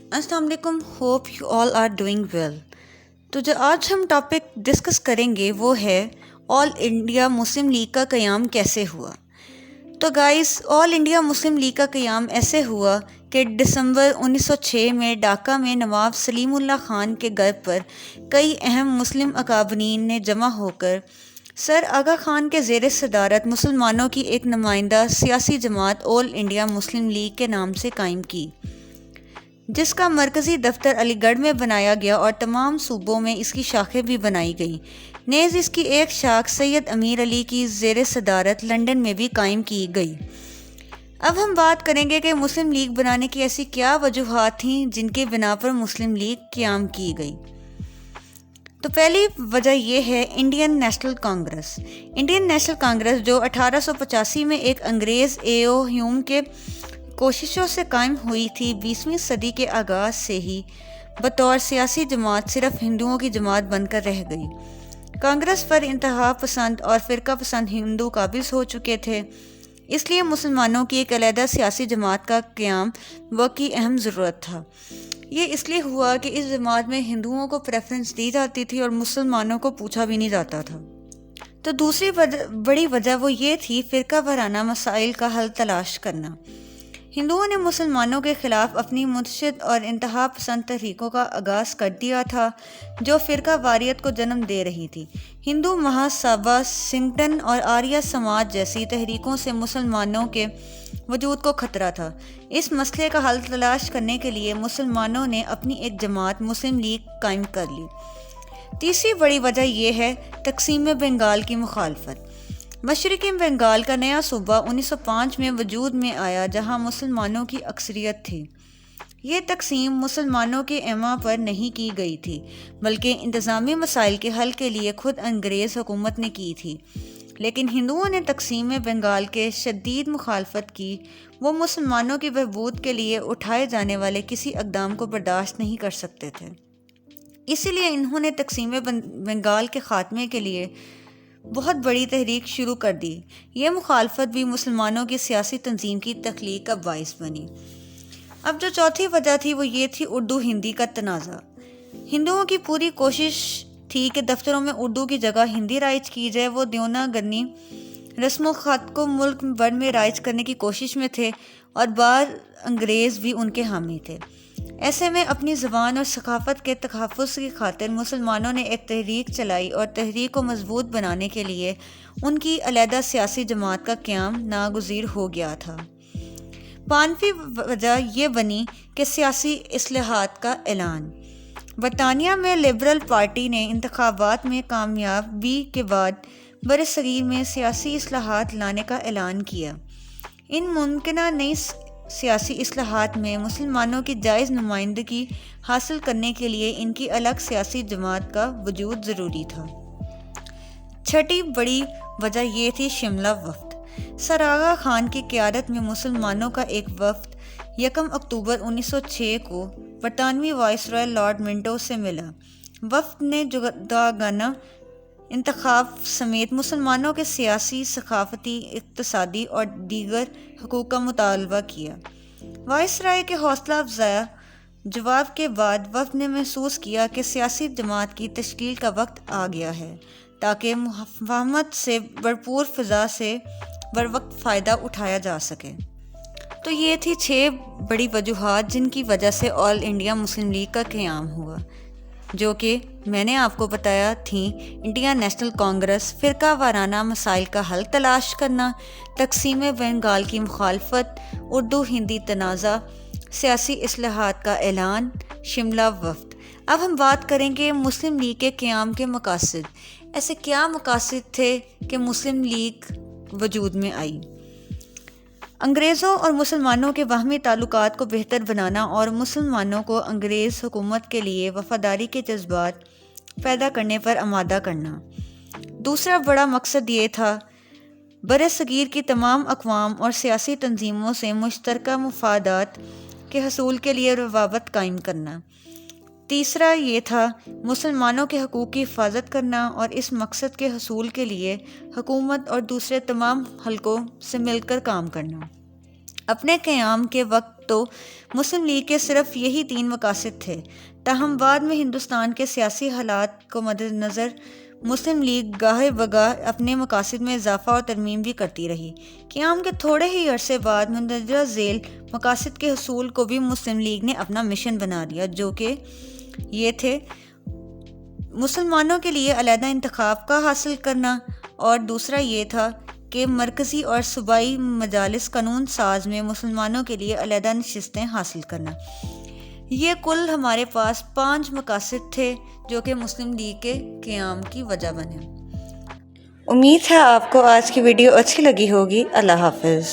السلام علیکم. Hope you all are doing well. تو جو آج ہم ٹاپک ڈسکس کریں گے وہ ہے آل انڈیا مسلم لیگ کا قیام کیسے ہوا. تو گائز، آل انڈیا مسلم لیگ کا قیام ایسے ہوا کہ دسمبر 1906 میں ڈھاکہ میں نواب سلیم اللہ خان کے گھر پر کئی اہم مسلم اکابرین نے جمع ہو کر سر آغا خان کے زیر صدارت مسلمانوں کی ایک نمائندہ سیاسی جماعت آل انڈیا مسلم لیگ کے نام سے قائم کی، جس کا مرکزی دفتر علی گڑھ میں بنایا گیا اور تمام صوبوں میں اس کی شاخیں بھی بنائی گئیں. نیز اس کی ایک شاخ سید امیر علی کی زیر صدارت لندن میں بھی قائم کی گئی. اب ہم بات کریں گے کہ مسلم لیگ بنانے کی ایسی کیا وجوہات تھیں جن کی بنا پر مسلم لیگ قیام کی گئی. تو پہلی وجہ یہ ہے Indian national Congress. Indian national Congress جو 1885 میں ایک انگریز اے.او. ہیوم کے کوششوں سے قائم ہوئی تھی، 20ویں صدی کے آغاز سے ہی بطور سیاسی جماعت صرف ہندوؤں کی جماعت بن کر رہ گئی. کانگریس پر انتہا پسند اور فرقہ پسند ہندو قابض ہو چکے تھے، اس لیے مسلمانوں کی ایک علیحدہ سیاسی جماعت کا قیام واقعی اہم ضرورت تھا. یہ اس لیے ہوا کہ اس جماعت میں ہندوؤں کو پریفرنس دی جاتی تھی اور مسلمانوں کو پوچھا بھی نہیں جاتا تھا. تو دوسری بڑی وجہ وہ یہ تھی فرقہ وارانہ مسائل کا حل تلاش کرنا. ہندوؤں نے مسلمانوں کے خلاف اپنی متشدد اور انتہا پسند تحریکوں کا آغاز کر دیا تھا جو فرقہ واریت کو جنم دے رہی تھی. ہندو مہاسبھا سنگھٹن اور آریہ سماج جیسی تحریکوں سے مسلمانوں کے وجود کو خطرہ تھا. اس مسئلے کا حل تلاش کرنے کے لیے مسلمانوں نے اپنی ایک جماعت مسلم لیگ قائم کر لی. تیسری بڑی وجہ یہ ہے تقسیم بنگال کی مخالفت. مشرقی بنگال کا نیا صوبہ 1905 میں وجود میں آیا جہاں مسلمانوں کی اکثریت تھی. یہ تقسیم مسلمانوں کے ایما پر نہیں کی گئی تھی بلکہ انتظامی مسائل کے حل کے لیے خود انگریز حکومت نے کی تھی. لیکن ہندوؤں نے تقسیم بنگال کے شدید مخالفت کی. وہ مسلمانوں کی بہبود کے لیے اٹھائے جانے والے کسی اقدام کو برداشت نہیں کر سکتے تھے، اسی لیے انہوں نے تقسیم بنگال کے خاتمے کے لیے بہت بڑی تحریک شروع کر دی. یہ مخالفت بھی مسلمانوں کی سیاسی تنظیم کی تخلیق کا باعث بنی. اب جو چوتھی وجہ تھی وہ یہ تھی اردو ہندی کا تنازع. ہندوؤں کی پوری کوشش تھی کہ دفتروں میں اردو کی جگہ ہندی رائج کی جائے. وہ دیوناگری رسم و خط کو ملک بھر میں رائج کرنے کی کوشش میں تھے اور بعض انگریز بھی ان کے حامی تھے. ایسے میں اپنی زبان اور ثقافت کے تحفظ کی خاطر مسلمانوں نے ایک تحریک چلائی اور تحریک کو مضبوط بنانے کے لیے ان کی علیحدہ سیاسی جماعت کا قیام ناگزیر ہو گیا تھا. پانچویں وجہ یہ بنی کہ سیاسی اصلاحات کا اعلان. برطانیہ میں لبرل پارٹی نے انتخابات میں کامیابی کے بعد برصغیر میں سیاسی اصلاحات لانے کا اعلان کیا. ان ممکنہ نئی سیاسی اصلاحات میں مسلمانوں کی جائز نمائندگی حاصل کرنے کے لیے ان کی الگ سیاسی جماعت کا وجود ضروری تھا. چھٹی بڑی وجہ یہ تھی شملہ وفد. سر آغا خان کی قیادت میں مسلمانوں کا ایک وفد 1 اکتوبر 1906 کو برطانوی وائسرائے لارڈ منٹو سے ملا. وفد نے جداگانہ انتخاب سمیت مسلمانوں کے سیاسی، ثقافتی، اقتصادی اور دیگر حقوق کا مطالبہ کیا. وائسرائے کے حوصلہ افزا جواب کے بعد وفد نے محسوس کیا کہ سیاسی جماعت کی تشکیل کا وقت آ گیا ہے تاکہ مفاہمت سے بھرپور فضا سے بروقت فائدہ اٹھایا جا سکے. تو یہ تھی 6 بڑی وجوہات جن کی وجہ سے آل انڈیا مسلم لیگ کا قیام ہوا، جو کہ میں نے آپ کو بتایا تھیں: انڈین نیشنل کانگریس، فرقہ وارانہ مسائل کا حل تلاش کرنا، تقسیم بنگال کی مخالفت، اردو ہندی تنازع، سیاسی اصلاحات کا اعلان، شملہ وفد. اب ہم بات کریں گے مسلم لیگ کے قیام کے مقاصد. ایسے کیا مقاصد تھے کہ مسلم لیگ وجود میں آئی؟ انگریزوں اور مسلمانوں کے باہمی تعلقات کو بہتر بنانا اور مسلمانوں کو انگریز حکومت کے لیے وفاداری کے جذبات پیدا کرنے پر آمادہ کرنا. دوسرا بڑا مقصد یہ تھا برصغیر کی تمام اقوام اور سیاسی تنظیموں سے مشترکہ مفادات کے حصول کے لیے روابط قائم کرنا. تیسرا یہ تھا مسلمانوں کے حقوق کی حفاظت کرنا اور اس مقصد کے حصول کے لیے حکومت اور دوسرے تمام حلقوں سے مل کر کام کرنا. اپنے قیام کے وقت تو مسلم لیگ کے صرف یہی 3 مقاصد تھے، تاہم بعد میں ہندوستان کے سیاسی حالات کو مد نظر مسلم لیگ گاہے بگاہ اپنے مقاصد میں اضافہ اور ترمیم بھی کرتی رہی۔ قیام کے تھوڑے ہی عرصے بعد مندرجہ ذیل مقاصد کے حصول کو بھی مسلم لیگ نے اپنا مشن بنا لیا، جو کہ یہ تھے: مسلمانوں کے لیے علیحدہ انتخاب کا حاصل کرنا، اور دوسرا یہ تھا کہ مرکزی اور صوبائی مجالس قانون ساز میں مسلمانوں کے لیے علیحدہ نشستیں حاصل کرنا۔ یہ کل ہمارے پاس 5 مقاصد تھے جو کہ مسلم لیگ کے قیام کی وجہ بنے۔ امید ہے آپ کو آج کی ویڈیو اچھی لگی ہوگی۔ اللہ حافظ۔